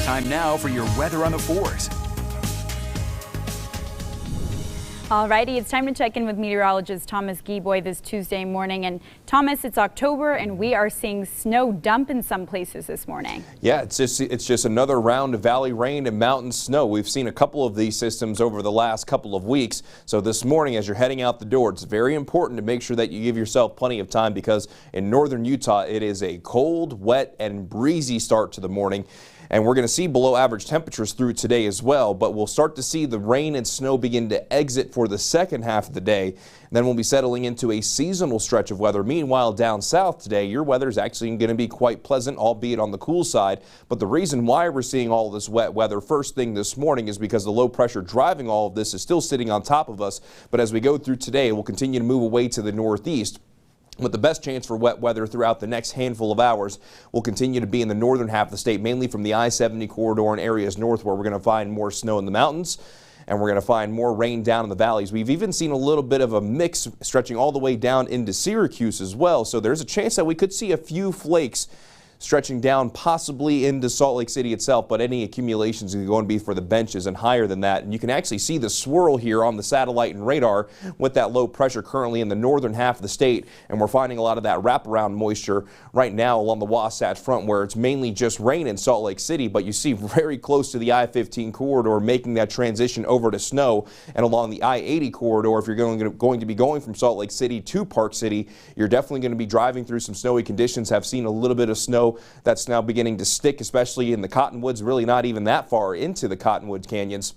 Time now for your weather on the 4s. Alrighty, it's time to check in with meteorologist Thomas Gieboy this Tuesday morning. And Thomas, it's October and we are seeing snow dump in some places this morning. Yeah, it's just another round of valley rain and mountain snow. We've seen a couple of these systems over the last couple of weeks. So this morning, as you're heading out the door, it's very important to make sure that you give yourself plenty of time, because in northern Utah, it is a cold, wet, and breezy start to the morning. And we're going to see below average temperatures through today as well, but we'll start to see the rain and snow begin to exit for the second half of the day. And then we'll be settling into a seasonal stretch of weather. Meanwhile, down south today, your weather is actually going to be quite pleasant, albeit on the cool side. But the reason why we're seeing all this wet weather first thing this morning is because the low pressure driving all of this is still sitting on top of us. But as we go through today, we'll continue to move away to the northeast. But the best chance for wet weather throughout the next handful of hours will continue to be in the northern half of the state, mainly from the I-70 corridor and areas north, where we're going to find more snow in the mountains and we're going to find more rain down in the valleys. We've even seen a little bit of a mix stretching all the way down into Syracuse as well. So there's a chance that we could see a few flakes stretching down possibly into Salt Lake City itself, but any accumulations are going to be for the benches and higher than that. And you can actually see the swirl here on the satellite and radar with that low pressure currently in the northern half of the state. And we're finding a lot of that wraparound moisture right now along the Wasatch Front, where it's mainly just rain in Salt Lake City, but you see very close to the I-15 corridor making that transition over to snow. And along the I-80 corridor, if you're going to be going from Salt Lake City to Park City, you're definitely going to be driving through some snowy conditions. Have seen a little bit of snow that's now beginning to stick, especially in the Cottonwoods, really not even that far into the Cottonwoods canyons.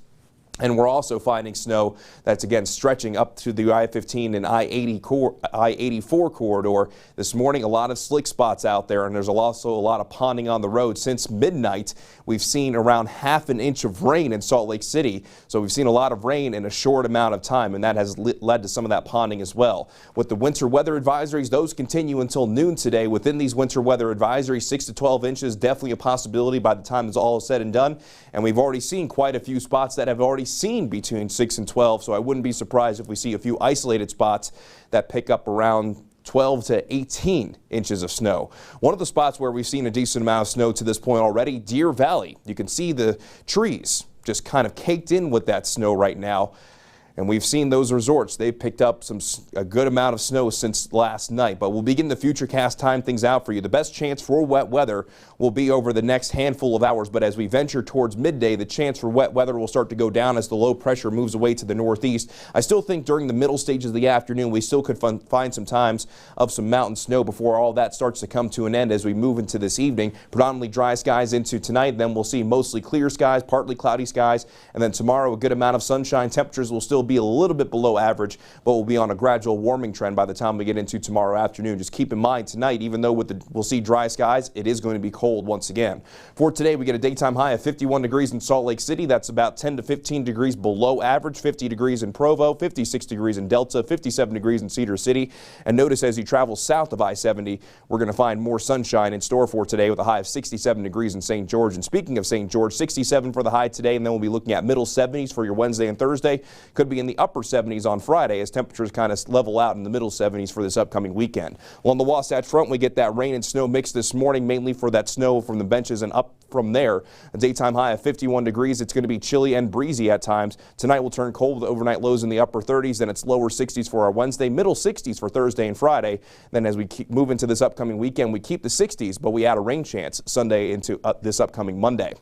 And we're also finding snow that's, again, stretching up to the I-15 and I-84 corridor. This morning, a lot of slick spots out there, and there's also a lot of ponding on the road. Since midnight, we've seen around ½ an inch of rain in Salt Lake City. So we've seen a lot of rain in a short amount of time, and that has led to some of that ponding as well. With the winter weather advisories, those continue until noon today. Within these winter weather advisories, 6 to 12 inches, definitely a possibility by the time it's all said and done. And we've already seen quite a few spots that have already seen between 6 and 12, so I wouldn't be surprised if we see a few isolated spots that pick up around 12 to 18 inches of snow. One of the spots where we've seen a decent amount of snow to this point already, Deer Valley. You can see the trees just kind of caked in with that snow right now. And we've seen those resorts. They've picked up a good amount of snow since last night. But we'll begin the FutureCast time things out for you. The best chance for wet weather will be over the next handful of hours. But as we venture towards midday, the chance for wet weather will start to go down as the low pressure moves away to the northeast. I still think during the middle stages of the afternoon, we still could find some times of some mountain snow before all that starts to come to an end as we move into this evening. Predominantly dry skies into tonight. Then we'll see mostly clear skies, partly cloudy skies. And then tomorrow, a good amount of sunshine. Temperatures will still be a little bit below average, but we'll be on a gradual warming trend by the time we get into tomorrow afternoon. Just keep in mind tonight, even though we'll see dry skies, it is going to be cold once again. For today, we get a daytime high of 51 degrees in Salt Lake City. That's about 10 to 15 degrees below average. 50 degrees in Provo, 56 degrees in Delta, 57 degrees in Cedar City. And notice as you travel south of I-70, we're going to find more sunshine in store for today with a high of 67 degrees in St. George. And speaking of St. George, 67 for the high today, and then we'll be looking at middle 70s for your Wednesday and Thursday. Could be in the upper 70s on Friday as temperatures kind of level out in the middle 70s for this upcoming weekend. Well, on the Wasatch Front, we get that rain and snow mix this morning, mainly for that snow from the benches and up from there. A daytime high of 51 degrees. It's going to be chilly and breezy at times. Tonight will turn cold with overnight lows in the upper 30s. Then it's lower 60s for our Wednesday, middle 60s for Thursday and Friday. Then as we move into this upcoming weekend, we keep the 60s, but we add a rain chance Sunday into this upcoming Monday.